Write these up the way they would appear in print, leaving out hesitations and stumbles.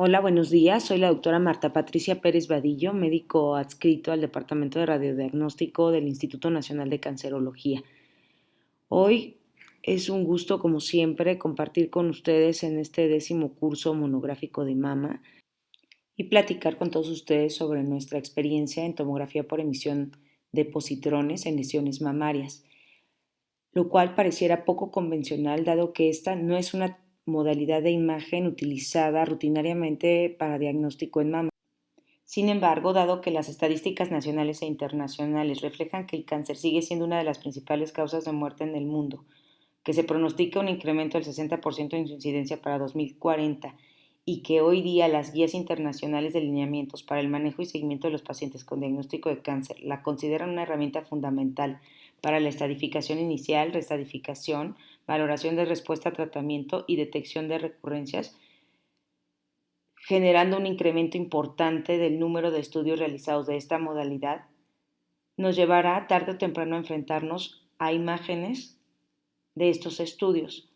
Hola, buenos días. Soy la doctora Marta Patricia Pérez Vadillo, médico adscrito al Departamento de Radiodiagnóstico del Instituto Nacional de Cancerología. Hoy es un gusto, como siempre, compartir con ustedes en este 10º curso monográfico de mama y platicar con todos ustedes sobre nuestra experiencia en tomografía por emisión de positrones en lesiones mamarias, lo cual pareciera poco convencional dado que esta no es una modalidad de imagen utilizada rutinariamente para diagnóstico en mama. Sin embargo, dado que las estadísticas nacionales e internacionales reflejan que el cáncer sigue siendo una de las principales causas de muerte en el mundo, que se pronostica un incremento del 60% en su incidencia para 2040 y que hoy día las guías internacionales de lineamientos para el manejo y seguimiento de los pacientes con diagnóstico de cáncer la consideran una herramienta fundamental para la estadificación inicial, reestadificación, valoración de respuesta a tratamiento y detección de recurrencias, generando un incremento importante del número de estudios realizados de esta modalidad, nos llevará tarde o temprano a enfrentarnos a imágenes de estos estudios.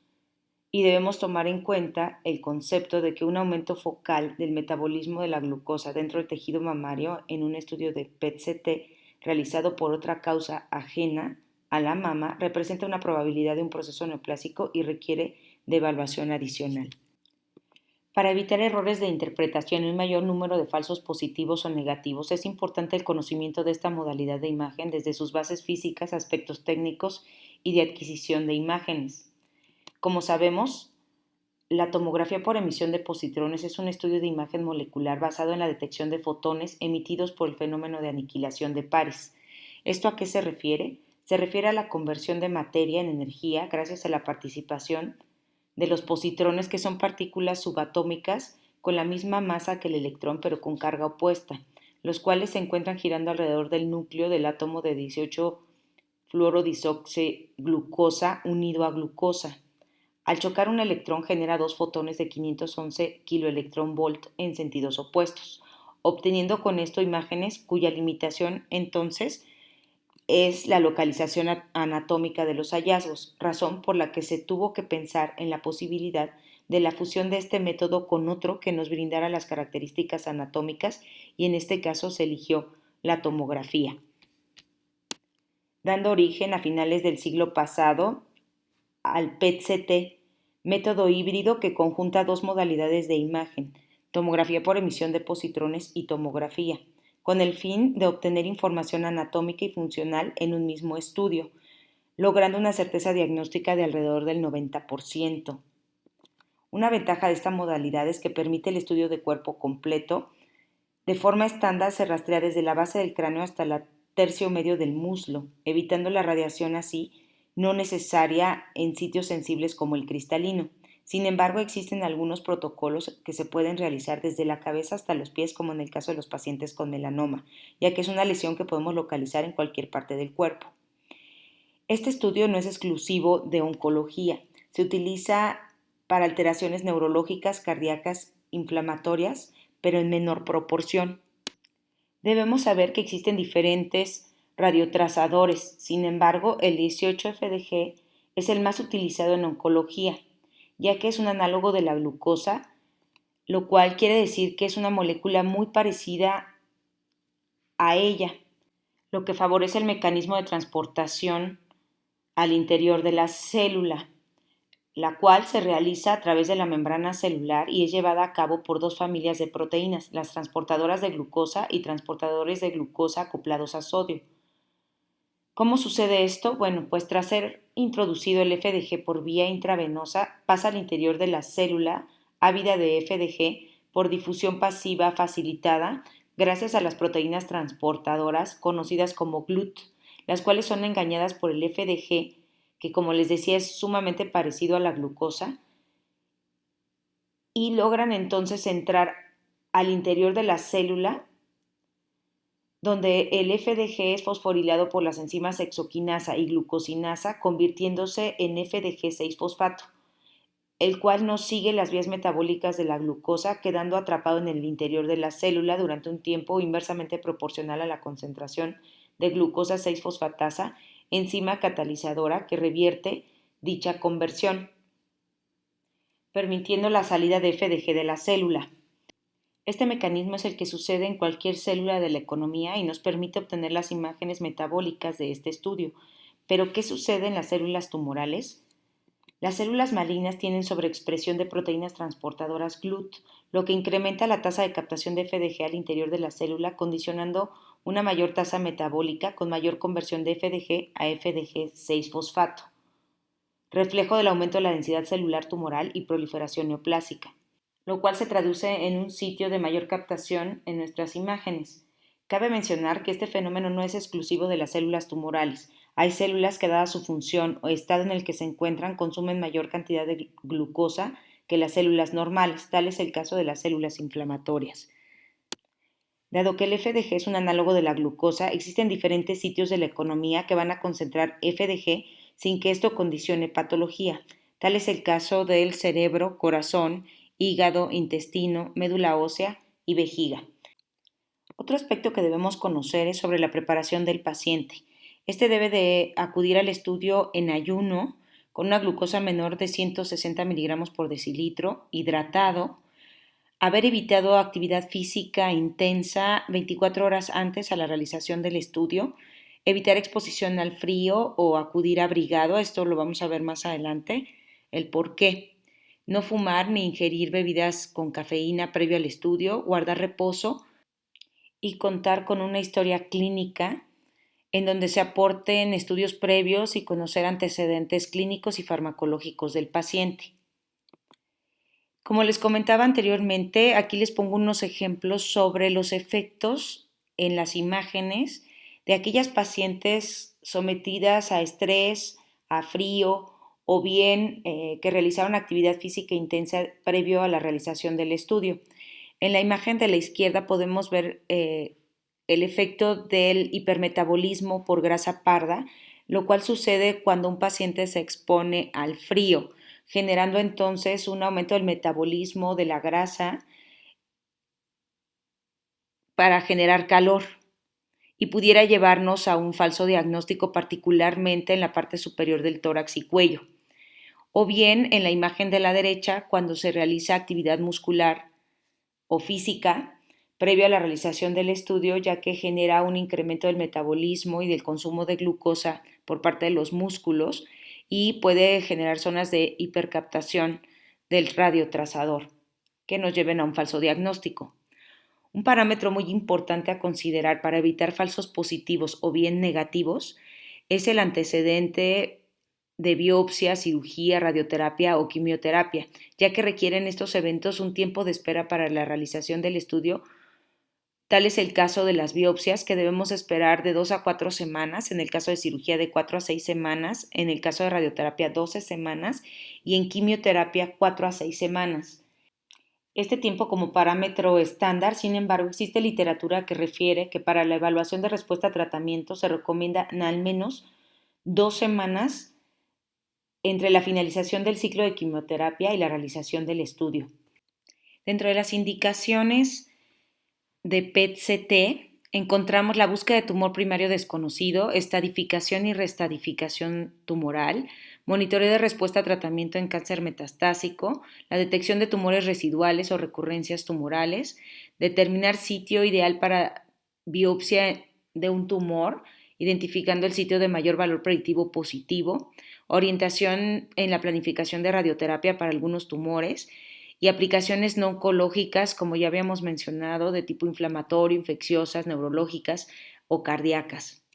Y debemos tomar en cuenta el concepto de que un aumento focal del metabolismo de la glucosa dentro del tejido mamario en un estudio de PET-CT realizado por otra causa ajena a la mama representa una probabilidad de un proceso neoplásico y requiere de evaluación adicional. Para evitar errores de interpretación y un mayor número de falsos positivos o negativos, es importante el conocimiento de esta modalidad de imagen desde sus bases físicas, aspectos técnicos y de adquisición de imágenes. Como sabemos, la tomografía por emisión de positrones es un estudio de imagen molecular basado en la detección de fotones emitidos por el fenómeno de aniquilación de pares. ¿Esto a qué se refiere? Se refiere a la conversión de materia en energía gracias a la participación de los positrones, que son partículas subatómicas con la misma masa que el electrón pero con carga opuesta, los cuales se encuentran girando alrededor del núcleo del átomo de 18-fluorodisoxiglucosa unido a glucosa. Al chocar un electrón genera dos fotones de 511 kiloelectronvolt en sentidos opuestos, obteniendo con esto imágenes cuya limitación entonces es la localización anatómica de los hallazgos, razón por la que se tuvo que pensar en la posibilidad de la fusión de este método con otro que nos brindara las características anatómicas, y en este caso se eligió la tomografía, dando origen a finales del siglo pasado al PET-CT, método híbrido que conjunta dos modalidades de imagen, tomografía por emisión de positrones y tomografía, con el fin de obtener información anatómica y funcional en un mismo estudio, logrando una certeza diagnóstica de alrededor del 90%. Una ventaja de esta modalidad es que permite el estudio de cuerpo completo. De forma estándar se rastrea desde la base del cráneo hasta el tercio medio del muslo, evitando la radiación así no necesaria en sitios sensibles como el cristalino. Sin embargo, existen algunos protocolos que se pueden realizar desde la cabeza hasta los pies, como en el caso de los pacientes con melanoma, ya que es una lesión que podemos localizar en cualquier parte del cuerpo. Este estudio no es exclusivo de oncología, se utiliza para alteraciones neurológicas, cardíacas, inflamatorias, pero en menor proporción. Debemos saber que existen diferentes radiotrazadores. Sin embargo, el 18-FDG es el más utilizado en oncología, ya que es un análogo de la glucosa, lo cual quiere decir que es una molécula muy parecida a ella, lo que favorece el mecanismo de transportación al interior de la célula, la cual se realiza a través de la membrana celular y es llevada a cabo por dos familias de proteínas, las transportadoras de glucosa y transportadores de glucosa acoplados a sodio. ¿Cómo sucede esto? Bueno, pues tras ser introducido el FDG por vía intravenosa, pasa al interior de la célula ávida de FDG por difusión pasiva facilitada gracias a las proteínas transportadoras conocidas como GLUT, las cuales son engañadas por el FDG, que como les decía es sumamente parecido a la glucosa, y logran entonces entrar al interior de la célula, donde el FDG es fosforilado por las enzimas hexoquinasa y glucosinasa, convirtiéndose en FDG6-fosfato, el cual no sigue las vías metabólicas de la glucosa, quedando atrapado en el interior de la célula durante un tiempo inversamente proporcional a la concentración de glucosa 6-fosfatasa, enzima catalizadora que revierte dicha conversión, permitiendo la salida de FDG de la célula. Este mecanismo es el que sucede en cualquier célula de la economía y nos permite obtener las imágenes metabólicas de este estudio. Pero, ¿qué sucede en las células tumorales? Las células malignas tienen sobreexpresión de proteínas transportadoras GLUT, lo que incrementa la tasa de captación de FDG al interior de la célula, condicionando una mayor tasa metabólica con mayor conversión de FDG a FDG6-fosfato, reflejo del aumento de la densidad celular tumoral y proliferación neoplásica, lo cual se traduce en un sitio de mayor captación en nuestras imágenes. Cabe mencionar que este fenómeno no es exclusivo de las células tumorales. Hay células que, dada su función o estado en el que se encuentran, consumen mayor cantidad de glucosa que las células normales. Tal es el caso de las células inflamatorias. Dado que el FDG es un análogo de la glucosa, existen diferentes sitios de la economía que van a concentrar FDG sin que esto condicione patología. Tal es el caso del cerebro, corazón, hígado, intestino, médula ósea y vejiga. Otro aspecto que debemos conocer es sobre la preparación del paciente. Este debe de acudir al estudio en ayuno con una glucosa menor de 160 miligramos por decilitro, hidratado, haber evitado actividad física intensa 24 horas antes a la realización del estudio, evitar exposición al frío o acudir abrigado, esto lo vamos a ver más adelante, el por qué. No fumar ni ingerir bebidas con cafeína previo al estudio, guardar reposo y contar con una historia clínica en donde se aporten estudios previos y conocer antecedentes clínicos y farmacológicos del paciente. Como les comentaba anteriormente, aquí les pongo unos ejemplos sobre los efectos en las imágenes de aquellas pacientes sometidas a estrés, a frío o bien que realizaron actividad física intensa previo a la realización del estudio. En la imagen de la izquierda podemos ver el efecto del hipermetabolismo por grasa parda, lo cual sucede cuando un paciente se expone al frío, generando entonces un aumento del metabolismo de la grasa para generar calor y pudiera llevarnos a un falso diagnóstico, particularmente en la parte superior del tórax y cuello. O bien en la imagen de la derecha, cuando se realiza actividad muscular o física previo a la realización del estudio, ya que genera un incremento del metabolismo y del consumo de glucosa por parte de los músculos y puede generar zonas de hipercaptación del radiotrazador que nos lleven a un falso diagnóstico. Un parámetro muy importante a considerar para evitar falsos positivos o bien negativos es el antecedente de biopsia, cirugía, radioterapia o quimioterapia, ya que requieren estos eventos un tiempo de espera para la realización del estudio. Tal es el caso de las biopsias, que debemos esperar de 2 a 4 semanas, en el caso de cirugía de 4 a 6 semanas, en el caso de radioterapia 12 semanas y en quimioterapia 4 a 6 semanas. Este tiempo como parámetro estándar, sin embargo, existe literatura que refiere que para la evaluación de respuesta a tratamiento se recomienda al menos 2 semanas entre la finalización del ciclo de quimioterapia y la realización del estudio. Dentro de las indicaciones de PET-CT encontramos la búsqueda de tumor primario desconocido, estadificación y restadificación tumoral, monitoreo de respuesta a tratamiento en cáncer metastásico, la detección de tumores residuales o recurrencias tumorales, determinar sitio ideal para biopsia de un tumor, identificando el sitio de mayor valor predictivo positivo, orientación en la planificación de radioterapia para algunos tumores y aplicaciones no oncológicas, como ya habíamos mencionado, de tipo inflamatorio, infecciosas, neurológicas o cardíacas.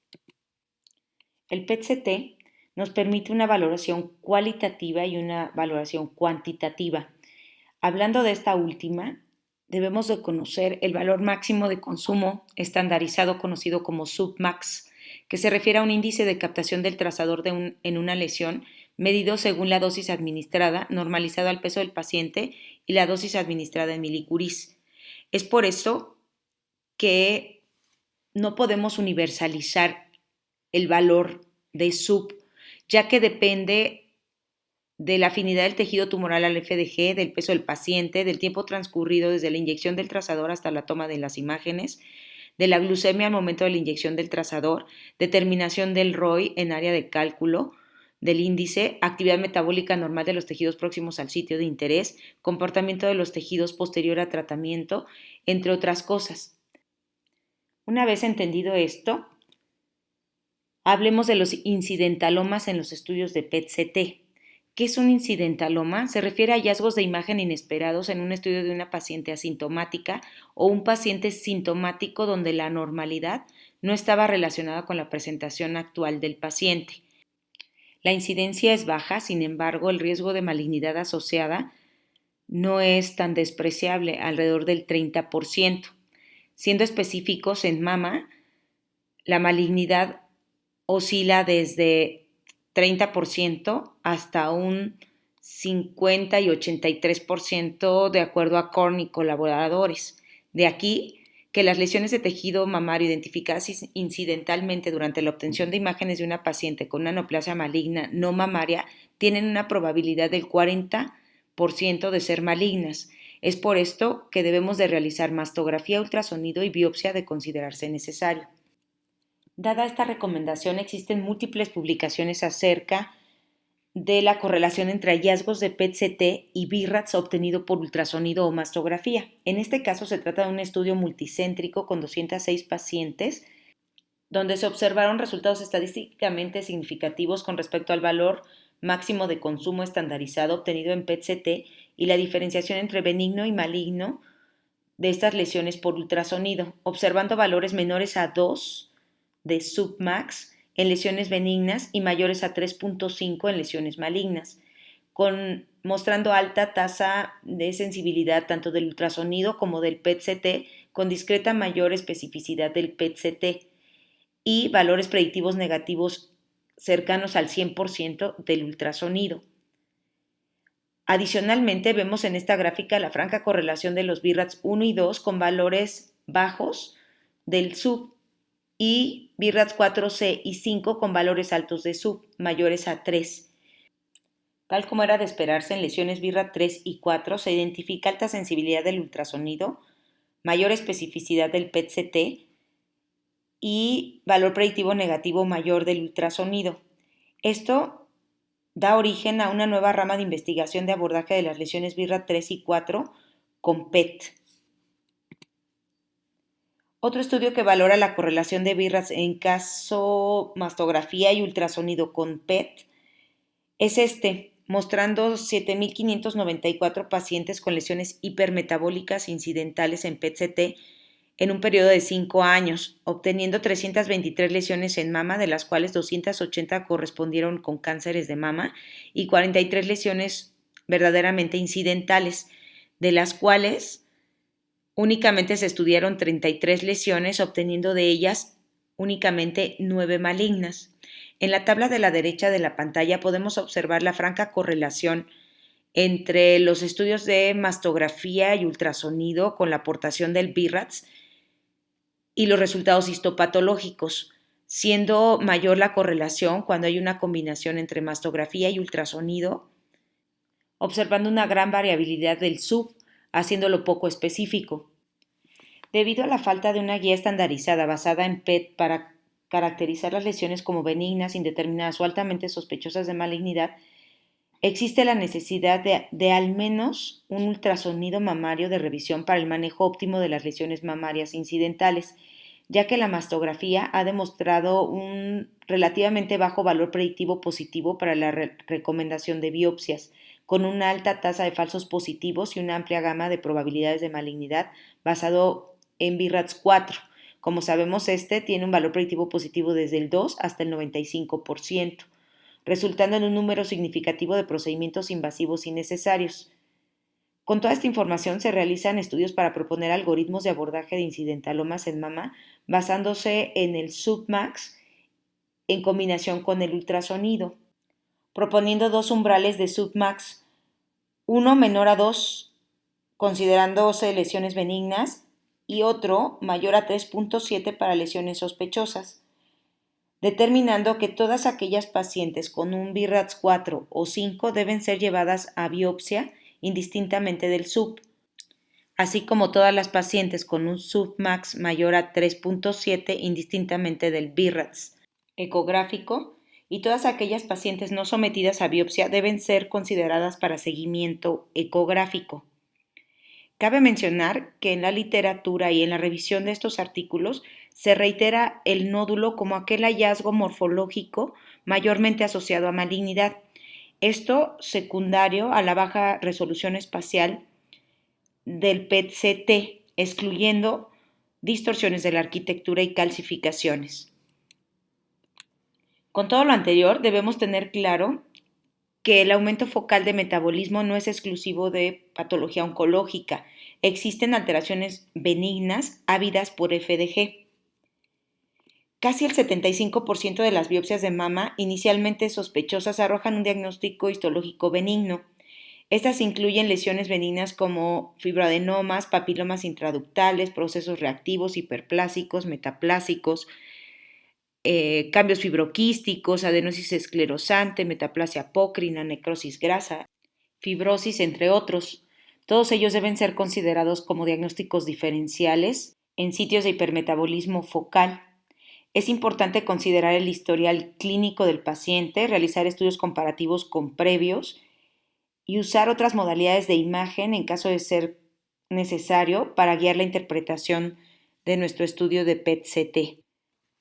El PET-CT nos permite una valoración cualitativa y una valoración cuantitativa. Hablando de esta última, debemos de conocer el valor máximo de consumo estandarizado conocido como submax, que se refiere a un índice de captación del trazador en una lesión medido según la dosis administrada, normalizado al peso del paciente y la dosis administrada en milicuris. Es por eso que no podemos universalizar el valor de sub, ya que depende de la afinidad del tejido tumoral al FDG, del peso del paciente, del tiempo transcurrido desde la inyección del trazador hasta la toma de las imágenes, de la glucemia al momento de la inyección del trazador, determinación del ROI en área de cálculo, del índice, actividad metabólica normal de los tejidos próximos al sitio de interés, comportamiento de los tejidos posterior a tratamiento, entre otras cosas. Una vez entendido esto, hablemos de los incidentalomas en los estudios de PET-CT. ¿Qué es un incidentaloma? Se refiere a hallazgos de imagen inesperados en un estudio de una paciente asintomática o un paciente sintomático donde la normalidad no estaba relacionada con la presentación actual del paciente. La incidencia es baja, sin embargo, el riesgo de malignidad asociada no es tan despreciable, alrededor del 30%. Siendo específicos, en mama, la malignidad oscila desde 30% hasta un 50 y 83% de acuerdo a Korn y colaboradores. De aquí que las lesiones de tejido mamario identificadas incidentalmente durante la obtención de imágenes de una paciente con una neoplasia maligna no mamaria tienen una probabilidad del 40% de ser malignas. Es por esto que debemos de realizar mastografía, ultrasonido y biopsia de considerarse necesario. Dada esta recomendación, existen múltiples publicaciones acerca de la correlación entre hallazgos de PET-CT y BIRATS obtenido por ultrasonido o mastografía. En este caso se trata de un estudio multicéntrico con 206 pacientes, donde se observaron resultados estadísticamente significativos con respecto al valor máximo de consumo estandarizado obtenido en PET-CT y la diferenciación entre benigno y maligno de estas lesiones por ultrasonido, observando valores menores a 2 de submax en lesiones benignas y mayores a 3.5 en lesiones malignas, mostrando alta tasa de sensibilidad tanto del ultrasonido como del PET-CT, con discreta mayor especificidad del PET-CT y valores predictivos negativos cercanos al 100% del ultrasonido. Adicionalmente, vemos en esta gráfica la franca correlación de los BIRATS 1 y 2 con valores bajos del sub y BIRATS 4C y 5 con valores altos de sub, mayores a 3. Tal como era de esperarse en lesiones BIRAT 3 y 4, se identifica alta sensibilidad del ultrasonido, mayor especificidad del PET-CT y valor predictivo negativo mayor del ultrasonido. Esto da origen a una nueva rama de investigación de abordaje de las lesiones BIRAT 3 y 4 con PET. Otro estudio que valora la correlación de BIRATS en caso mastografía y ultrasonido con PET es mostrando 7.594 pacientes con lesiones hipermetabólicas incidentales en PET-CT en un periodo de 5 años, obteniendo 323 lesiones en mama, de las cuales 280 correspondieron con cánceres de mama y 43 lesiones verdaderamente incidentales, de las cuales únicamente se estudiaron 33 lesiones, obteniendo de ellas únicamente 9 malignas. En la tabla de la derecha de la pantalla podemos observar la franca correlación entre los estudios de mastografía y ultrasonido con la aportación del BIRATS y los resultados histopatológicos, siendo mayor la correlación cuando hay una combinación entre mastografía y ultrasonido, observando una gran variabilidad del sub, haciéndolo poco específico. Debido a la falta de una guía estandarizada basada en PET para caracterizar las lesiones como benignas, indeterminadas o altamente sospechosas de malignidad, existe la necesidad de al menos un ultrasonido mamario de revisión para el manejo óptimo de las lesiones mamarias incidentales, ya que la mastografía ha demostrado un relativamente bajo valor predictivo positivo para la recomendación de biopsias, con una alta tasa de falsos positivos y una amplia gama de probabilidades de malignidad basado en BIRATS 4. Como sabemos, tiene un valor predictivo positivo desde el 2 hasta el 95%, resultando en un número significativo de procedimientos invasivos innecesarios. Con toda esta información se realizan estudios para proponer algoritmos de abordaje de incidentalomas en mama basándose en el submax en combinación con el ultrasonido, proponiendo dos umbrales de submax, uno menor a 2 considerándose lesiones benignas y otro mayor a 3.7 para lesiones sospechosas, determinando que todas aquellas pacientes con un BIRATS 4 o 5 deben ser llevadas a biopsia indistintamente del sub, así como todas las pacientes con un submax mayor a 3.7 indistintamente del BIRATS ecográfico y todas aquellas pacientes no sometidas a biopsia deben ser consideradas para seguimiento ecográfico. Cabe mencionar que en la literatura y en la revisión de estos artículos se reitera el nódulo como aquel hallazgo morfológico mayormente asociado a malignidad. Esto secundario a la baja resolución espacial del PET-CT, excluyendo distorsiones de la arquitectura y calcificaciones. Con todo lo anterior, debemos tener claro que el aumento focal de metabolismo no es exclusivo de patología oncológica. Existen alteraciones benignas ávidas por FDG. Casi el 75% de las biopsias de mama inicialmente sospechosas arrojan un diagnóstico histológico benigno. Estas incluyen lesiones benignas como fibroadenomas, papilomas intraductales, procesos reactivos, hiperplásicos, metaplásicos, cambios fibroquísticos, adenosis esclerosante, metaplasia apócrina, necrosis grasa, fibrosis, entre otros. Todos ellos deben ser considerados como diagnósticos diferenciales en sitios de hipermetabolismo focal. Es importante considerar el historial clínico del paciente, realizar estudios comparativos con previos y usar otras modalidades de imagen en caso de ser necesario para guiar la interpretación de nuestro estudio de PET-CT.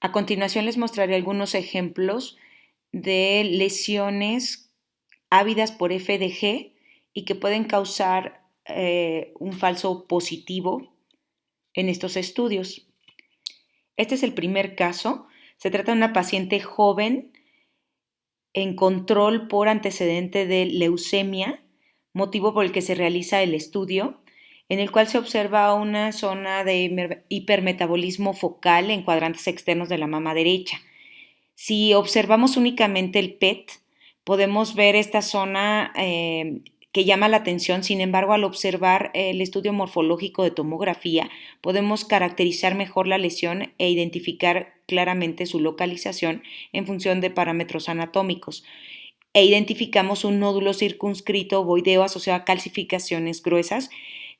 A continuación les mostraré algunos ejemplos de lesiones ávidas por FDG y que pueden causar un falso positivo en estos estudios. Este es el primer caso. Se trata de una paciente joven en control por antecedente de leucemia, motivo por el que se realiza el estudio, en el cual se observa una zona de hipermetabolismo focal en cuadrantes externos de la mama derecha. Si observamos únicamente el PET, podemos ver esta zona que llama la atención. Sin embargo, al observar el estudio morfológico de tomografía, podemos caracterizar mejor la lesión e identificar claramente su localización en función de parámetros anatómicos. E identificamos un nódulo circunscrito ovoideo asociado a calcificaciones gruesas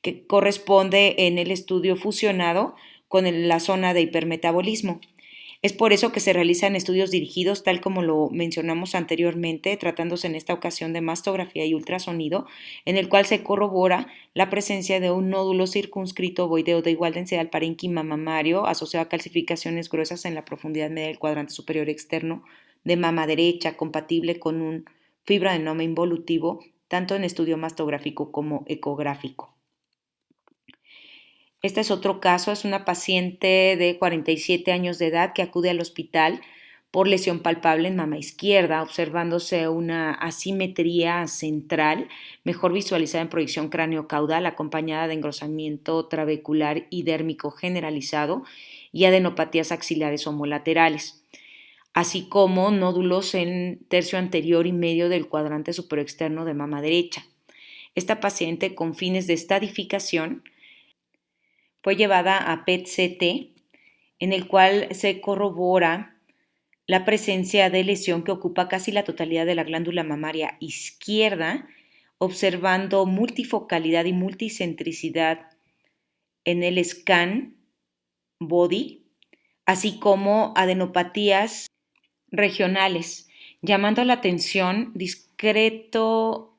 que corresponde en el estudio fusionado con la zona de hipermetabolismo. Es por eso que se realizan estudios dirigidos, tal como lo mencionamos anteriormente, tratándose en esta ocasión de mastografía y ultrasonido, en el cual se corrobora la presencia de un nódulo circunscrito ovoideo de igual densidad al parénquima mamario asociado a calcificaciones gruesas en la profundidad media del cuadrante superior externo de mama derecha, compatible con un fibroadenoma involutivo, tanto en estudio mastográfico como ecográfico. Este es otro caso, es una paciente de 47 años de edad que acude al hospital por lesión palpable en mama izquierda, observándose una asimetría central, mejor visualizada en proyección cráneo-caudal, acompañada de engrosamiento trabecular y dérmico generalizado y adenopatías axilares homolaterales, así como nódulos en tercio anterior y medio del cuadrante superoexterno de mama derecha. Esta paciente, con fines de estadificación, fue llevada a PET-CT, en el cual se corrobora la presencia de lesión que ocupa casi la totalidad de la glándula mamaria izquierda, observando multifocalidad y multicentricidad en el scan body, así como adenopatías regionales, llamando la atención discreto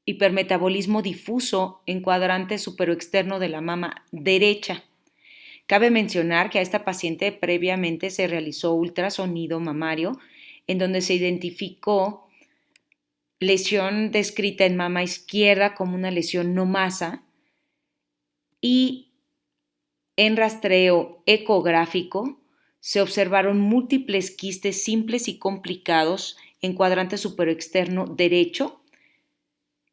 hipermetabolismo difuso en cuadrante superoexterno de la mama derecha. Cabe mencionar que a esta paciente previamente se realizó ultrasonido mamario, en donde se identificó lesión descrita en mama izquierda como una lesión no masa y en rastreo ecográfico se observaron múltiples quistes simples y complicados en cuadrante superoexterno derecho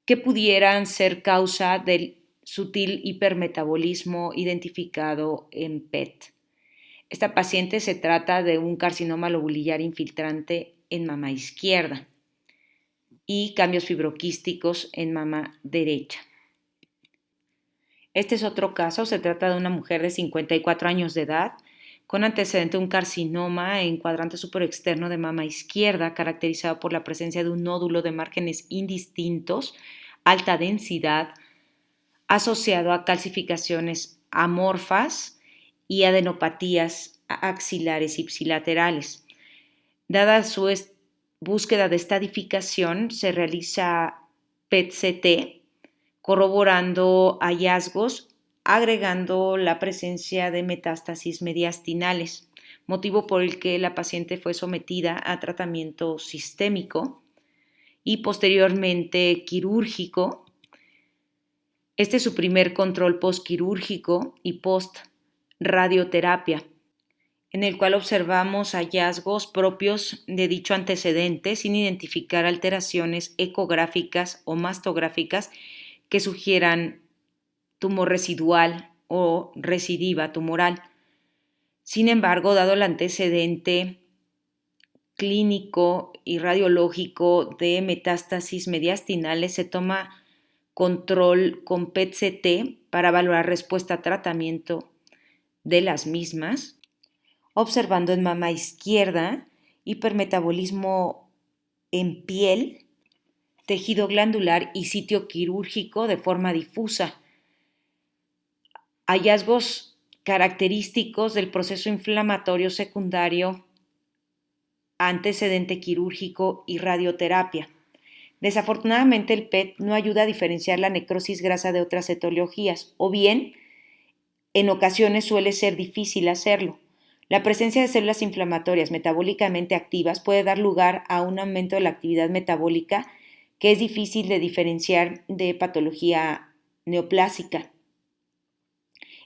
que pudieran ser causa del sutil hipermetabolismo identificado en PET. Esta paciente se trata de un carcinoma lobulillar infiltrante en mama izquierda y cambios fibroquísticos en mama derecha. Este es otro caso, se trata de una mujer de 54 años de edad con antecedente de un carcinoma en cuadrante superexterno de mama izquierda, caracterizado por la presencia de un nódulo de márgenes indistintos, alta densidad, asociado a calcificaciones amorfas y adenopatías axilares ipsilaterales. Dada su búsqueda de estadificación se realiza PET-CT, corroborando hallazgos, agregando la presencia de metástasis mediastinales, motivo por el que la paciente fue sometida a tratamiento sistémico y posteriormente quirúrgico. Este es su primer control postquirúrgico y post-radioterapia, en el cual observamos hallazgos propios de dicho antecedente sin identificar alteraciones ecográficas o mastográficas que sugieran tumor residual o recidiva tumoral. Sin embargo, dado el antecedente clínico y radiológico de metástasis mediastinales, se toma control con PET-CT para valorar respuesta a tratamiento de las mismas, observando en mama izquierda hipermetabolismo en piel, tejido glandular y sitio quirúrgico de forma difusa. Hallazgos característicos del proceso inflamatorio secundario, antecedente quirúrgico y radioterapia. Desafortunadamente, el PET no ayuda a diferenciar la necrosis grasa de otras etiologías, o bien, en ocasiones suele ser difícil hacerlo. La presencia de células inflamatorias metabólicamente activas puede dar lugar a un aumento de la actividad metabólica que es difícil de diferenciar de patología neoplásica.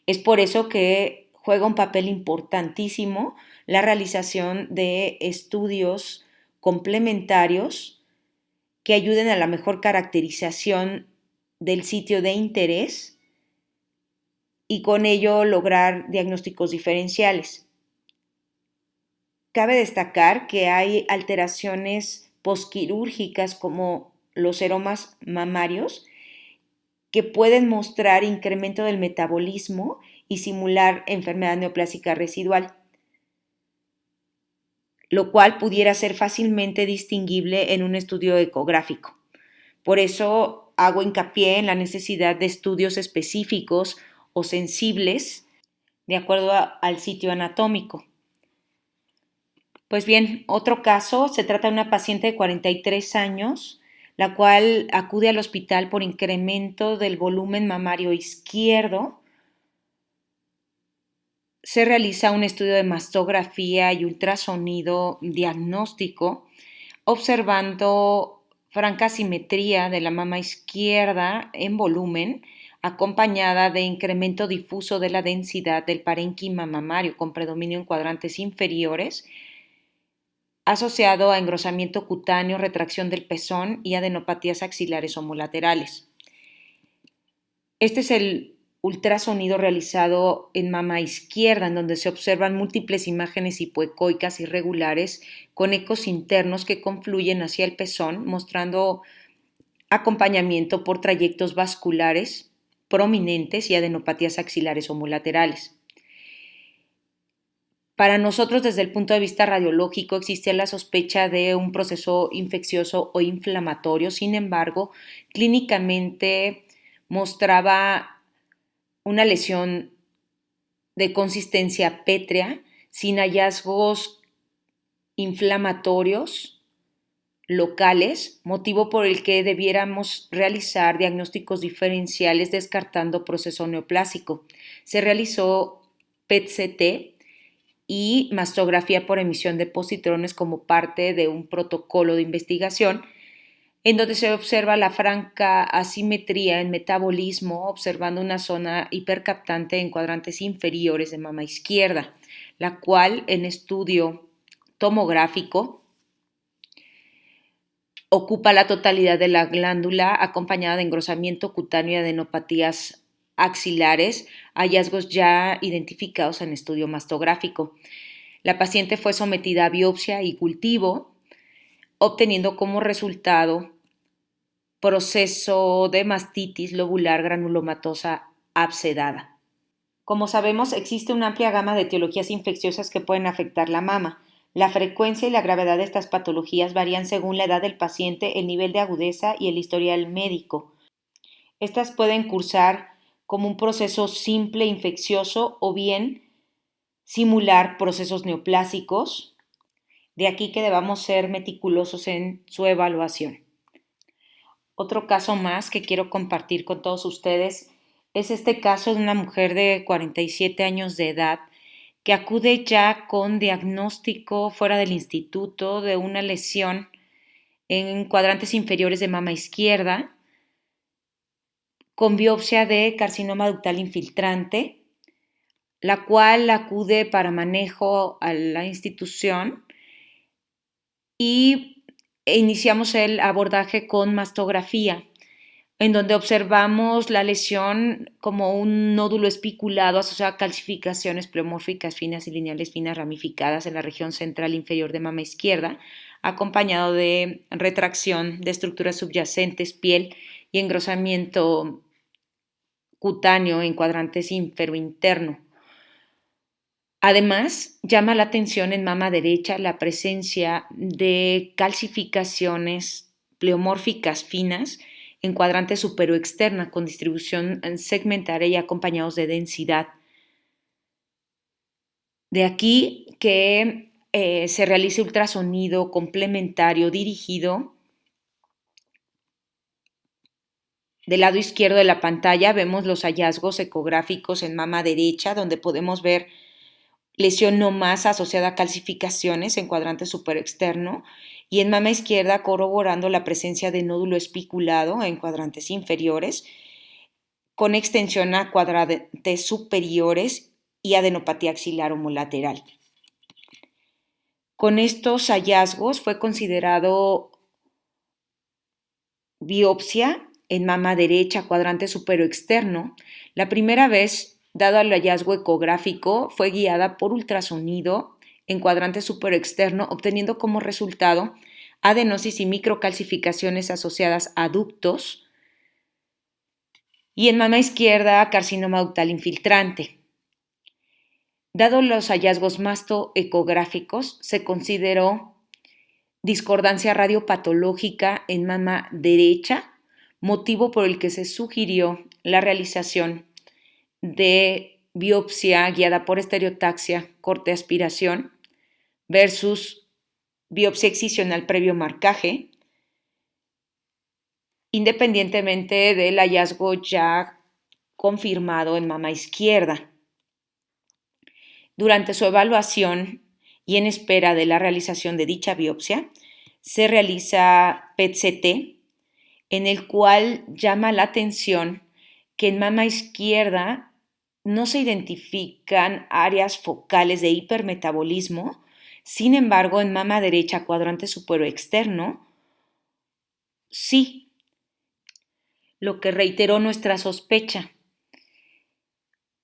Es por eso que juega un papel importantísimo la realización de estudios complementarios que ayuden a la mejor caracterización del sitio de interés y con ello lograr diagnósticos diferenciales. Cabe destacar que hay alteraciones posquirúrgicas como los seromas mamarios que pueden mostrar incremento del metabolismo y simular enfermedad neoplásica residual, lo cual pudiera ser fácilmente distinguible en un estudio ecográfico. Por eso hago hincapié en la necesidad de estudios específicos o sensibles de acuerdo al sitio anatómico. Pues bien, otro caso, se trata de una paciente de 43 años, la cual acude al hospital por incremento del volumen mamario izquierdo. Se realiza un estudio de mastografía y ultrasonido diagnóstico, observando franca simetría de la mama izquierda en volumen, acompañada de incremento difuso de la densidad del parénquima mamario con predominio en cuadrantes inferiores, asociado a engrosamiento cutáneo, retracción del pezón y adenopatías axilares homolaterales. Este es el ultrasonido realizado en mama izquierda, en donde se observan múltiples imágenes hipoecoicas irregulares con ecos internos que confluyen hacia el pezón, mostrando acompañamiento por trayectos vasculares prominentes y adenopatías axilares homolaterales. Para nosotros, desde el punto de vista radiológico, existía la sospecha de un proceso infeccioso o inflamatorio. Sin embargo, clínicamente mostraba una lesión de consistencia pétrea, sin hallazgos inflamatorios locales, motivo por el que debiéramos realizar diagnósticos diferenciales descartando proceso neoplásico. Se realizó PET-CT y mastografía por emisión de positrones como parte de un protocolo de investigación en donde se observa la franca asimetría en metabolismo, observando una zona hipercaptante en cuadrantes inferiores de mama izquierda, la cual en estudio tomográfico ocupa la totalidad de la glándula acompañada de engrosamiento cutáneo y adenopatías axilares, hallazgos ya identificados en estudio mastográfico. La paciente fue sometida a biopsia y cultivo, obteniendo como resultado proceso de mastitis lobular granulomatosa abscedada. Como sabemos, existe una amplia gama de etiologías infecciosas que pueden afectar la mama. La frecuencia y la gravedad de estas patologías varían según la edad del paciente, el nivel de agudeza y el historial médico. Estas pueden cursar como un proceso simple infeccioso o bien simular procesos neoplásicos, De aquí que debamos ser meticulosos en su evaluación. Otro caso más que quiero compartir con todos ustedes es este caso de una mujer de 47 años de edad que acude ya con diagnóstico fuera del instituto de una lesión en cuadrantes inferiores de mama izquierda, con biopsia de carcinoma ductal infiltrante, la cual acude para manejo a la institución y iniciamos el abordaje con mastografía, en donde observamos la lesión como un nódulo espiculado asociado a calcificaciones pleomórficas finas y lineales finas ramificadas en la región central inferior de mama izquierda, acompañado de retracción de estructuras subyacentes, piel y engrosamiento cutáneo en cuadrantes infero-interno. Además, llama la atención en mama derecha la presencia de calcificaciones pleomórficas finas en cuadrante superoexterna con distribución segmentaria y acompañados de densidad. De aquí que se realice ultrasonido complementario dirigido. Del lado izquierdo de la pantalla vemos los hallazgos ecográficos en mama derecha, donde podemos ver lesión no más asociada a calcificaciones en cuadrante superexterno, y en mama izquierda corroborando la presencia de nódulo espiculado en cuadrantes inferiores, con extensión a cuadrantes superiores y adenopatía axilar homolateral. Con estos hallazgos fue considerado biopsia en mama derecha, cuadrante superoexterno. La primera vez, dado el hallazgo ecográfico, fue guiada por ultrasonido en cuadrante superoexterno, obteniendo como resultado adenosis y microcalcificaciones asociadas a ductos, y en mama izquierda, carcinoma ductal infiltrante. Dado los hallazgos mastoecográficos, se consideró discordancia radiopatológica en mama derecha, motivo por el que se sugirió la realización de biopsia guiada por estereotaxia, corte aspiración, versus biopsia excisional previo marcaje, independientemente del hallazgo ya confirmado en mama izquierda. Durante su evaluación y en espera de la realización de dicha biopsia, se realiza PET-CT, en el cual llama la atención que en mama izquierda no se identifican áreas focales de hipermetabolismo, sin embargo, en mama derecha, cuadrante superoexterno, sí, lo que reiteró nuestra sospecha.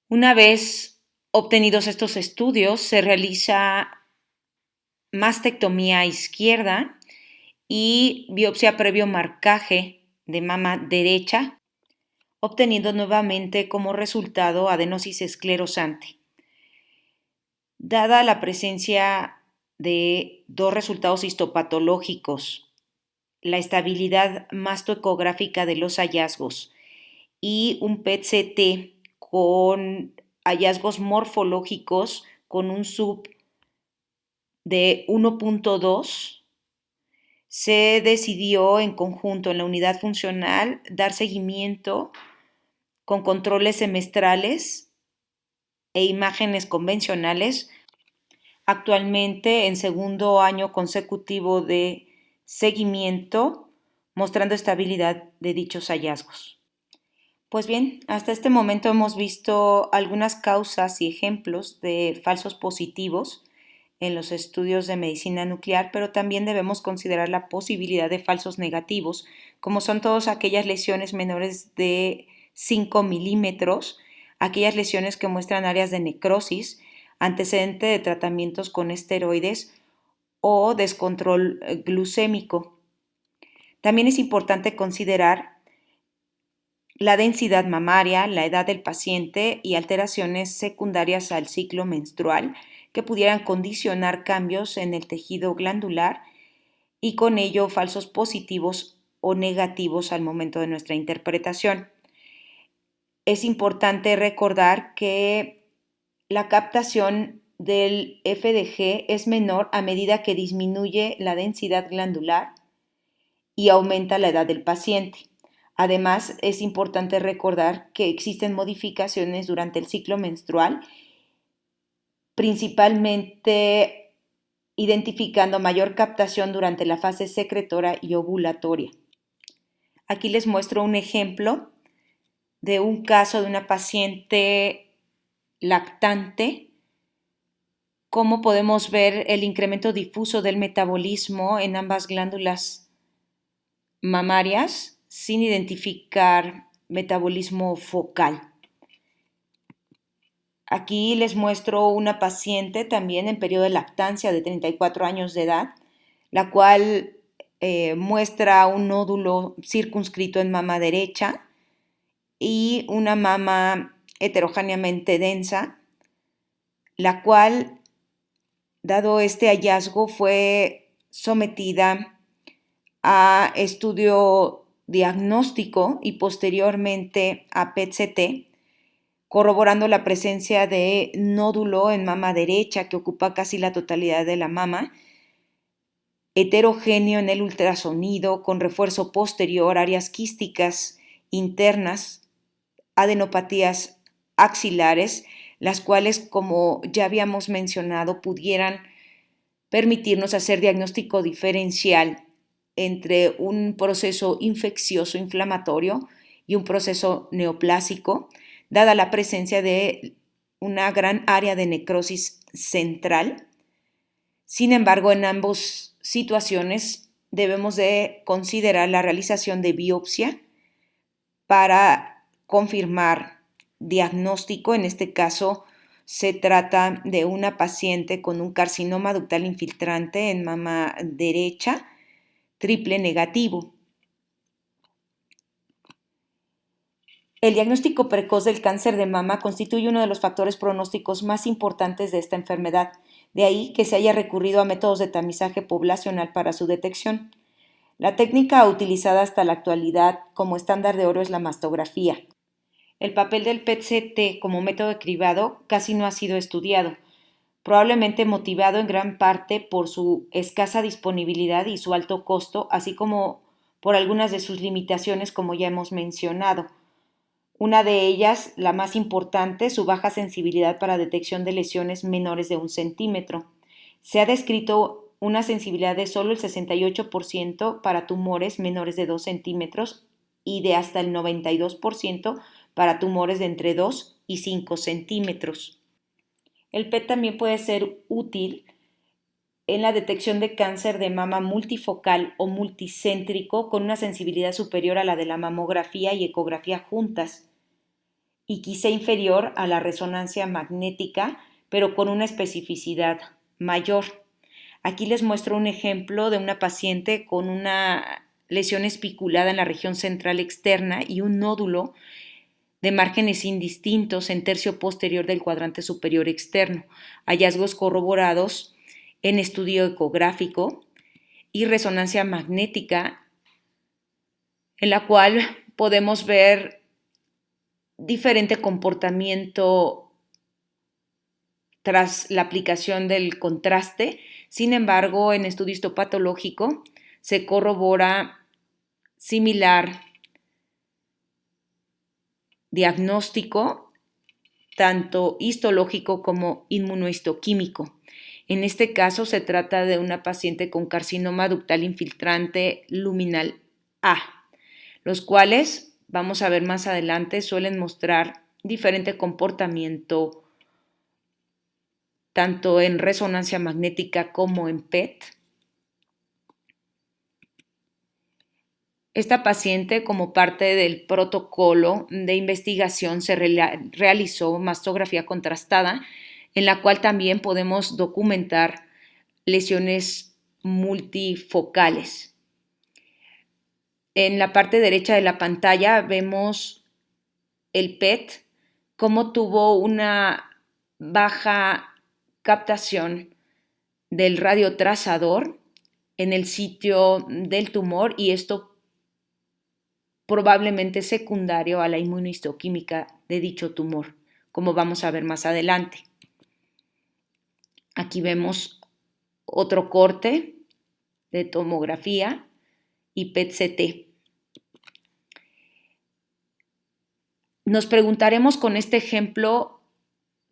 Una vez obtenidos estos estudios, se realiza mastectomía izquierda y biopsia previo marcaje de mama derecha, obteniendo nuevamente como resultado adenosis esclerosante. Dada la presencia de dos resultados histopatológicos, la estabilidad mastoecográfica de los hallazgos y un PET-CT con hallazgos morfológicos con un sub de 1.2, se decidió en conjunto en la unidad funcional dar seguimiento con controles semestrales e imágenes convencionales, actualmente en segundo año consecutivo de seguimiento, mostrando estabilidad de dichos hallazgos. Pues bien, hasta este momento hemos visto algunas causas y ejemplos de falsos positivos en los estudios de medicina nuclear, pero también debemos considerar la posibilidad de falsos negativos, como son todas aquellas lesiones menores de 5 milímetros, aquellas lesiones que muestran áreas de necrosis, antecedente de tratamientos con esteroides o descontrol glucémico. También es importante considerar la densidad mamaria, la edad del paciente y alteraciones secundarias al ciclo menstrual que pudieran condicionar cambios en el tejido glandular y con ello falsos positivos o negativos al momento de nuestra interpretación. Es importante recordar que la captación del FDG es menor a medida que disminuye la densidad glandular y aumenta la edad del paciente. Además, es importante recordar que existen modificaciones durante el ciclo menstrual, principalmente identificando mayor captación durante la fase secretora y ovulatoria. Aquí les muestro un ejemplo de un caso de una paciente lactante. Cómo podemos ver el incremento difuso del metabolismo en ambas glándulas mamarias sin identificar metabolismo focal. Aquí les muestro una paciente también en periodo de lactancia de 34 años de edad, la cual muestra un nódulo circunscrito en mama derecha y una mama heterogéneamente densa, la cual, dado este hallazgo, fue sometida a estudio diagnóstico y posteriormente a PET-CT, corroborando la presencia de nódulo en mama derecha que ocupa casi la totalidad de la mama, heterogéneo en el ultrasonido con refuerzo posterior, áreas quísticas internas, adenopatías axilares, las cuales, como ya habíamos mencionado, pudieran permitirnos hacer diagnóstico diferencial entre un proceso infeccioso inflamatorio y un proceso neoplásico, dada la presencia de una gran área de necrosis central. Sin embargo, en ambas situaciones debemos de considerar la realización de biopsia para confirmar diagnóstico. En este caso, se trata de una paciente con un carcinoma ductal infiltrante en mama derecha, triple negativo. El diagnóstico precoz del cáncer de mama constituye uno de los factores pronósticos más importantes de esta enfermedad, de ahí que se haya recurrido a métodos de tamizaje poblacional para su detección. La técnica utilizada hasta la actualidad como estándar de oro es la mastografía. El papel del PET-CT como método de cribado casi no ha sido estudiado, probablemente motivado en gran parte por su escasa disponibilidad y su alto costo, así como por algunas de sus limitaciones, como ya hemos mencionado. Una de ellas, la más importante, su baja sensibilidad para detección de lesiones menores de 1 centímetro. Se ha descrito una sensibilidad de solo el 68% para tumores menores de 2 centímetros y de hasta el 92% para tumores de entre 2 y 5 centímetros. El PET también puede ser útil en la detección de cáncer de mama multifocal o multicéntrico con una sensibilidad superior a la de la mamografía y ecografía juntas y quizá inferior a la resonancia magnética, pero con una especificidad mayor. Aquí les muestro un ejemplo de una paciente con una lesión espiculada en la región central externa y un nódulo de márgenes indistintos en tercio posterior del cuadrante superior externo, hallazgos corroborados en estudio ecográfico y resonancia magnética, en la cual podemos ver diferente comportamiento tras la aplicación del contraste. Sin embargo, en estudio histopatológico se corrobora similar diagnóstico, tanto histológico como inmunohistoquímico. En este caso se trata de una paciente con carcinoma ductal infiltrante luminal A, los cuales, vamos a ver más adelante, suelen mostrar diferente comportamiento tanto en resonancia magnética como en PET. Esta paciente, como parte del protocolo de investigación, se realizó mastografía contrastada, en la cual también podemos documentar lesiones multifocales. En la parte derecha de la pantalla vemos el PET, cómo tuvo una baja captación del radiotrazador en el sitio del tumor y esto probablemente secundario a la inmunohistoquímica de dicho tumor, como vamos a ver más adelante. Aquí vemos otro corte de tomografía y PET-CT. Nos preguntaremos con este ejemplo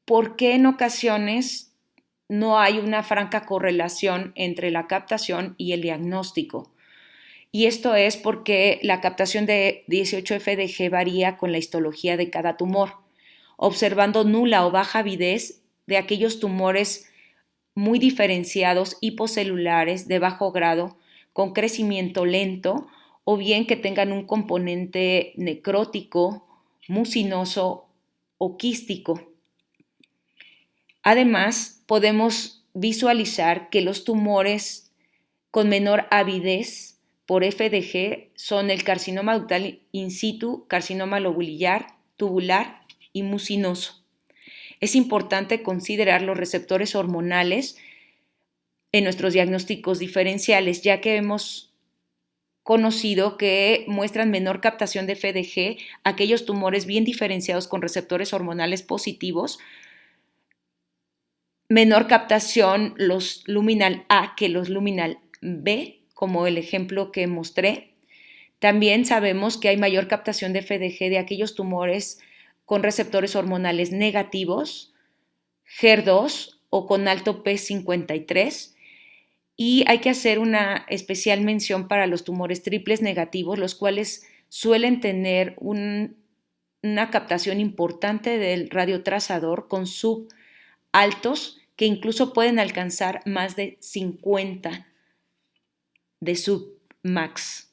por qué en ocasiones no hay una franca correlación entre la captación y el diagnóstico. Y esto es porque la captación de 18FDG varía con la histología de cada tumor, observando nula o baja avidez de aquellos tumores muy diferenciados hipocelulares de bajo grado con crecimiento lento o bien que tengan un componente necrótico, mucinoso o quístico. Además, podemos visualizar que los tumores con menor avidez por FDG son el carcinoma ductal in situ, carcinoma lobulillar, tubular y mucinoso. Es importante considerar los receptores hormonales en nuestros diagnósticos diferenciales, ya que hemos conocido que muestran menor captación de FDG aquellos tumores bien diferenciados con receptores hormonales positivos, menor captación los luminal A que los luminal B, como el ejemplo que mostré. También sabemos que hay mayor captación de FDG de aquellos tumores con receptores hormonales negativos, HER2 o con alto P53. Y hay que hacer una especial mención para los tumores triples negativos, los cuales suelen tener una captación importante del radiotrazador con subaltos que incluso pueden alcanzar más de 50 de submax.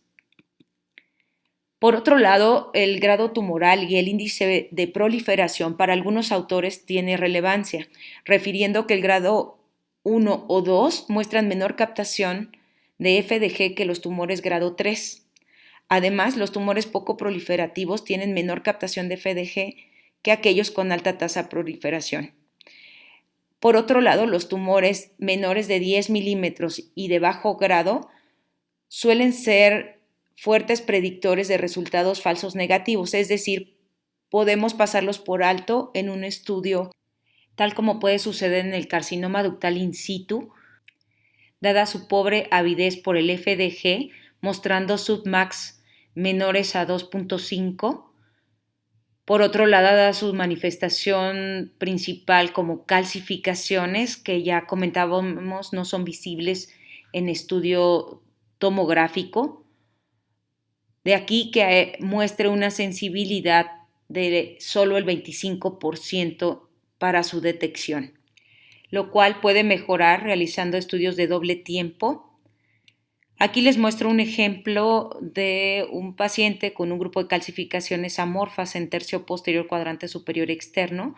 Por otro lado, el grado tumoral y el índice de proliferación para algunos autores tiene relevancia, refiriendo que el grado 1 o 2 muestran menor captación de FDG que los tumores grado 3. Además, los tumores poco proliferativos tienen menor captación de FDG que aquellos con alta tasa de proliferación. Por otro lado, los tumores menores de 10 milímetros y de bajo grado suelen ser fuertes predictores de resultados falsos negativos, es decir, podemos pasarlos por alto en un estudio, tal como puede suceder en el carcinoma ductal in situ, dada su pobre avidez por el FDG, mostrando submax menores a 2.5. Por otro lado, dada su manifestación principal como calcificaciones, que ya comentábamos, no son visibles en estudio tomográfico. De aquí que muestre una sensibilidad de solo el 25% para su detección, lo cual puede mejorar realizando estudios de doble tiempo. Aquí les muestro un ejemplo de un paciente con un grupo de calcificaciones amorfas en tercio posterior cuadrante superior externo,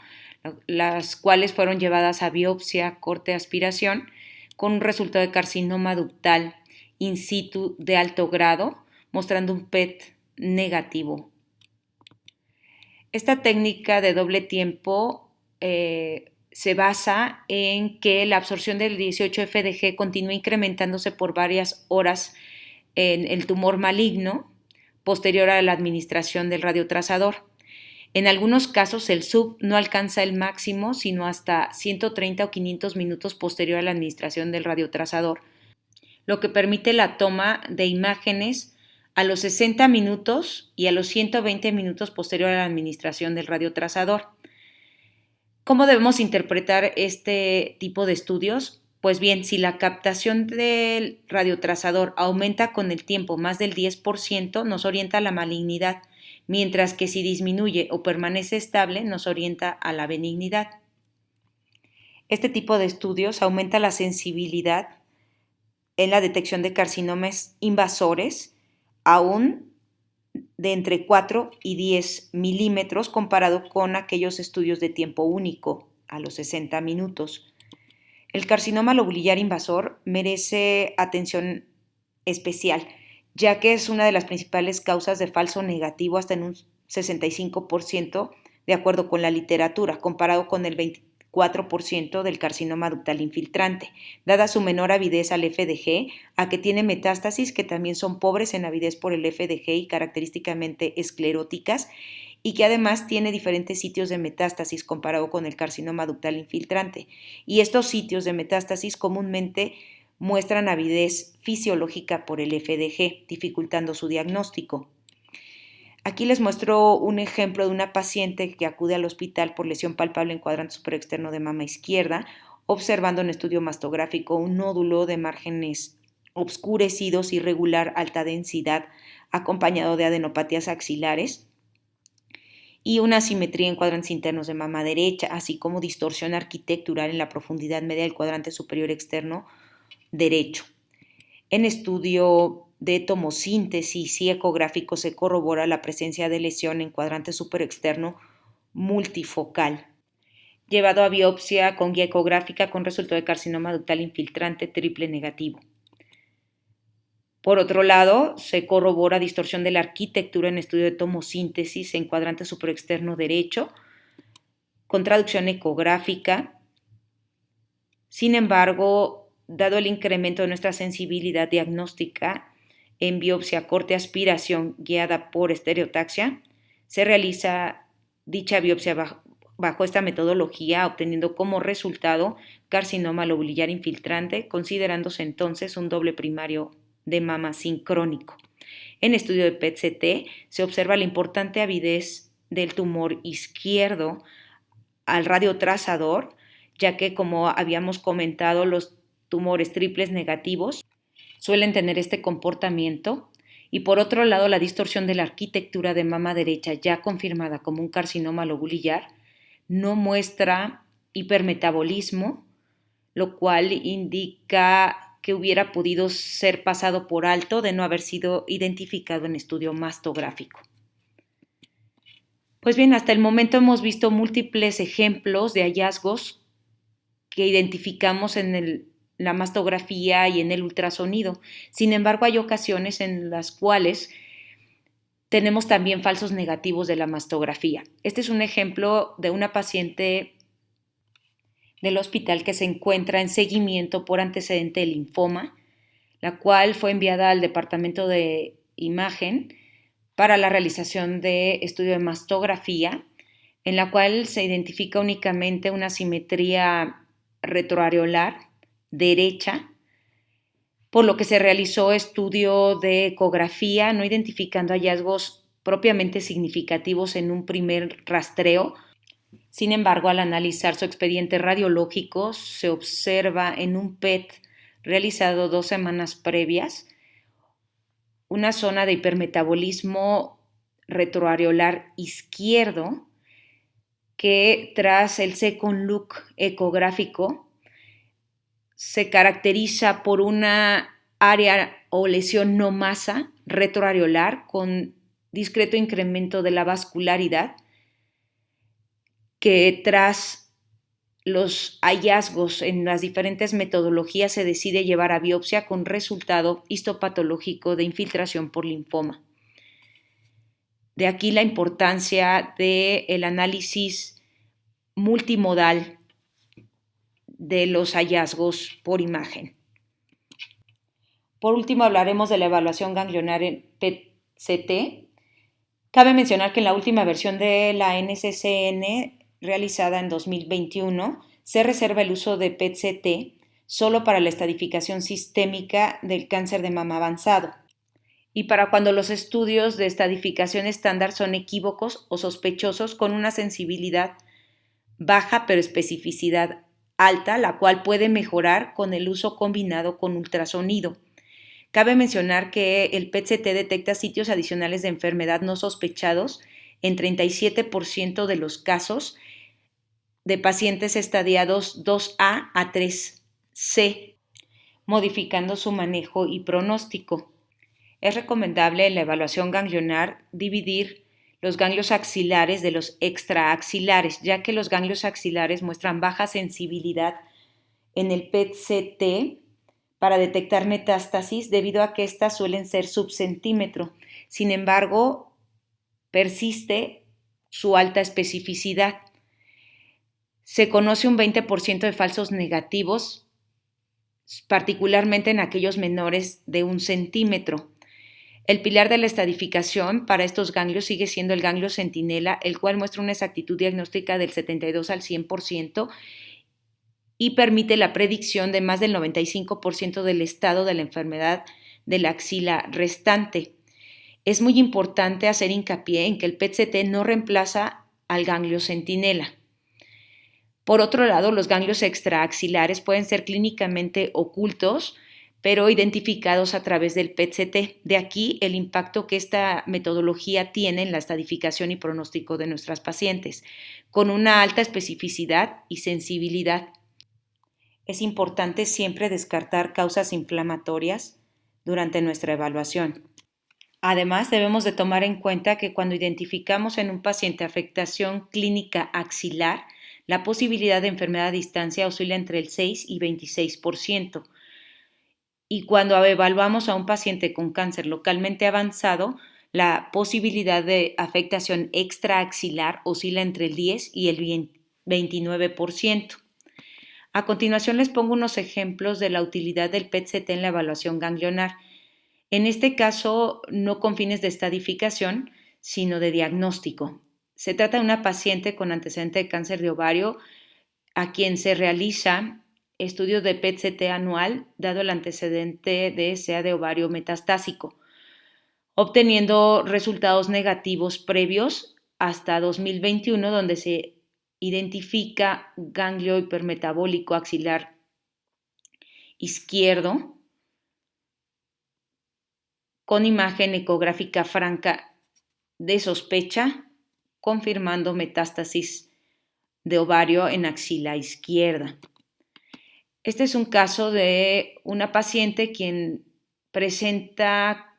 las cuales fueron llevadas a biopsia, corte, aspiración, con un resultado de carcinoma ductal in situ de alto grado, mostrando un PET negativo. Esta técnica de doble tiempo se basa en que la absorción del 18FDG continúa incrementándose por varias horas en el tumor maligno posterior a la administración del radiotrazador. En algunos casos el sub no alcanza el máximo sino hasta 130 o 500 minutos posterior a la administración del radiotrazador, lo que permite la toma de imágenes a los 60 minutos y a los 120 minutos posterior a la administración del radiotrazador. ¿Cómo debemos interpretar este tipo de estudios? Pues bien, si la captación del radiotrazador aumenta con el tiempo más del 10%, nos orienta a la malignidad, mientras que si disminuye o permanece estable, nos orienta a la benignidad. Este tipo de estudios aumenta la sensibilidad en la detección de carcinomas invasores, aún de entre 4 y 10 milímetros comparado con aquellos estudios de tiempo único a los 60 minutos. El carcinoma lobulillar invasor merece atención especial, ya que es una de las principales causas de falso negativo hasta en un 65% de acuerdo con la literatura, comparado con el 24% del carcinoma ductal infiltrante, dada su menor avidez al FDG, a que tiene metástasis que también son pobres en avidez por el FDG y característicamente escleróticas, y que además tiene diferentes sitios de metástasis comparado con el carcinoma ductal infiltrante. Y estos sitios de metástasis comúnmente muestran avidez fisiológica por el FDG, dificultando su diagnóstico. Aquí les muestro un ejemplo de una paciente que acude al hospital por lesión palpable en cuadrante superexterno de mama izquierda, observando en estudio mastográfico un nódulo de márgenes obscurecidos, irregular, alta densidad, acompañado de adenopatías axilares y una asimetría en cuadrantes internos de mama derecha, así como distorsión arquitectural en la profundidad media del cuadrante superior externo derecho. En estudio de tomosíntesis y ecográfico se corrobora la presencia de lesión en cuadrante superexterno multifocal. Llevado a biopsia con guía ecográfica con resultado de carcinoma ductal infiltrante triple negativo. Por otro lado, se corrobora distorsión de la arquitectura en estudio de tomosíntesis en cuadrante superexterno derecho con traducción ecográfica. Sin embargo, dado el incremento de nuestra sensibilidad diagnóstica en biopsia corte-aspiración guiada por estereotaxia, se realiza dicha biopsia bajo esta metodología, obteniendo como resultado carcinoma lobulillar infiltrante, considerándose entonces un doble primario de mama sincrónico. En estudio de PET-CT se observa la importante avidez del tumor izquierdo al radiotrazador, ya que, como habíamos comentado, los tumores triples negativos suelen tener este comportamiento. Y por otro lado, la distorsión de la arquitectura de mama derecha, ya confirmada como un carcinoma lobulillar, no muestra hipermetabolismo, lo cual indica que hubiera podido ser pasado por alto de no haber sido identificado en estudio mastográfico. Pues bien, hasta el momento hemos visto múltiples ejemplos de hallazgos que identificamos en la mastografía y en el ultrasonido. Sin embargo, hay ocasiones en las cuales tenemos también falsos negativos de la mastografía. Este es un ejemplo de una paciente del hospital que se encuentra en seguimiento por antecedente de linfoma, la cual fue enviada al departamento de imagen para la realización de estudio de mastografía, en la cual se identifica únicamente una simetría retroareolar derecha, por lo que se realizó estudio de ecografía, no identificando hallazgos propiamente significativos en un primer rastreo. Sin embargo, al analizar su expediente radiológico, se observa en un PET realizado 2 semanas previas una zona de hipermetabolismo retroareolar izquierdo que tras el second look ecográfico se caracteriza por una área o lesión no masa retroareolar con discreto incremento de la vascularidad que tras los hallazgos en las diferentes metodologías se decide llevar a biopsia con resultado histopatológico de infiltración por linfoma. De aquí la importancia del análisis multimodal de los hallazgos por imagen. Por último, hablaremos de la evaluación ganglionar en PET-CT. Cabe mencionar que en la última versión de la NCCN, realizada en 2021, se reserva el uso de PET-CT solo para la estadificación sistémica del cáncer de mama avanzado y para cuando los estudios de estadificación estándar son equívocos o sospechosos con una sensibilidad baja pero especificidad alta, la cual puede mejorar con el uso combinado con ultrasonido. Cabe mencionar que el PET-CT detecta sitios adicionales de enfermedad no sospechados en 37% de los casos de pacientes estadiados 2A a 3C, modificando su manejo y pronóstico. Es recomendable en la evaluación ganglionar dividir los ganglios axilares de los extraaxilares, ya que los ganglios axilares muestran baja sensibilidad en el PET-CT para detectar metástasis debido a que éstas suelen ser subcentímetro. Sin embargo, persiste su alta especificidad. Se conoce un 20% de falsos negativos, particularmente en aquellos menores de 1 centímetro. El pilar de la estadificación para estos ganglios sigue siendo el ganglio centinela, el cual muestra una exactitud diagnóstica del 72 al 100% y permite la predicción de más del 95% del estado de la enfermedad de la axila restante. Es muy importante hacer hincapié en que el PET-CT no reemplaza al ganglio centinela. Por otro lado, los ganglios extraaxilares pueden ser clínicamente ocultos, pero identificados a través del PET-CT. De aquí el impacto que esta metodología tiene en la estadificación y pronóstico de nuestras pacientes, con una alta especificidad y sensibilidad. Es importante siempre descartar causas inflamatorias durante nuestra evaluación. Además, debemos de tomar en cuenta que cuando identificamos en un paciente afectación clínica axilar, la posibilidad de enfermedad a distancia oscila entre el 6 y 26%. Y cuando evaluamos a un paciente con cáncer localmente avanzado, la posibilidad de afectación extraaxilar oscila entre el 10 y el 29%. A continuación les pongo unos ejemplos de la utilidad del PET-CT en la evaluación ganglionar. En este caso, no con fines de estadificación, sino de diagnóstico. Se trata de una paciente con antecedente de cáncer de ovario a quien se realiza estudio de PET-CT anual dado el antecedente de SEA de ovario metastásico, obteniendo resultados negativos previos hasta 2021, donde se identifica ganglio hipermetabólico axilar izquierdo con imagen ecográfica franca de sospecha, confirmando metástasis de ovario en axila izquierda. Este es un caso de una paciente quien presenta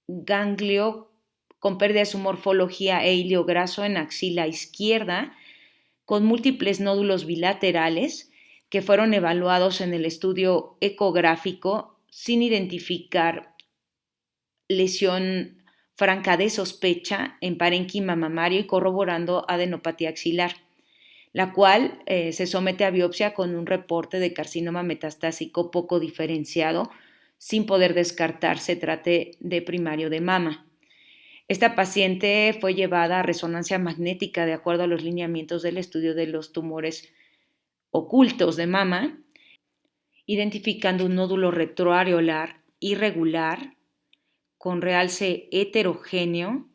ganglio con pérdida de su morfología e hilo graso en axila izquierda, con múltiples nódulos bilaterales que fueron evaluados en el estudio ecográfico sin identificar lesión franca de sospecha en parénquima mamario y corroborando adenopatía axilar, la cual se somete a biopsia con un reporte de carcinoma metastásico poco diferenciado, sin poder descartar se trate de primario de mama. Esta paciente fue llevada a resonancia magnética de acuerdo a los lineamientos del estudio de los tumores ocultos de mama, identificando un nódulo retroareolar irregular con realce heterogéneo,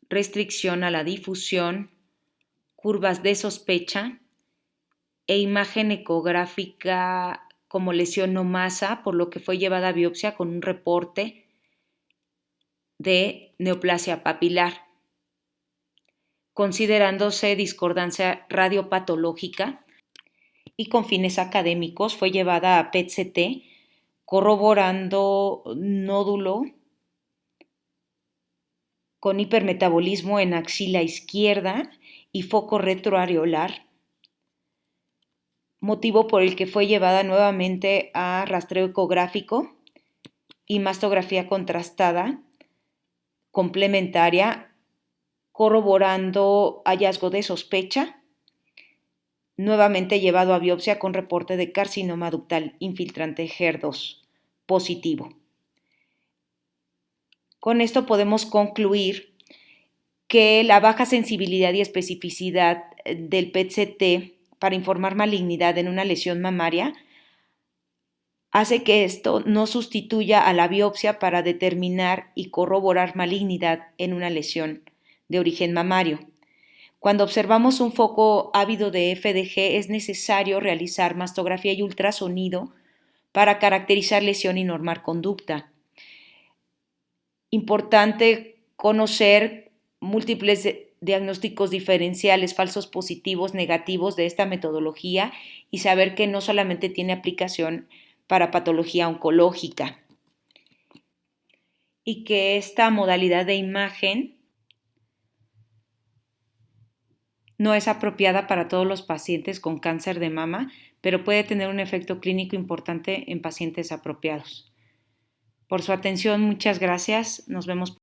restricción a la difusión, curvas de sospecha e imagen ecográfica como lesión no masa, por lo que fue llevada a biopsia con un reporte de neoplasia papilar. Considerándose discordancia radiopatológica y con fines académicos, fue llevada a PET-CT corroborando nódulo con hipermetabolismo en axila izquierda y foco retroareolar, motivo por el que fue llevada nuevamente a rastreo ecográfico y mastografía contrastada complementaria, corroborando hallazgo de sospecha, nuevamente llevado a biopsia con reporte de carcinoma ductal infiltrante HER2 positivo. Con esto podemos concluir que la baja sensibilidad y especificidad del PET-CT para informar malignidad en una lesión mamaria hace que esto no sustituya a la biopsia para determinar y corroborar malignidad en una lesión de origen mamario. Cuando observamos un foco ávido de FDG es necesario realizar mastografía y ultrasonido para caracterizar lesión y normar conducta. Importante conocer múltiples diagnósticos diferenciales, falsos positivos, negativos de esta metodología y saber que no solamente tiene aplicación para patología oncológica y que esta modalidad de imagen no es apropiada para todos los pacientes con cáncer de mama, pero puede tener un efecto clínico importante en pacientes apropiados. Por su atención, muchas gracias. Nos vemos.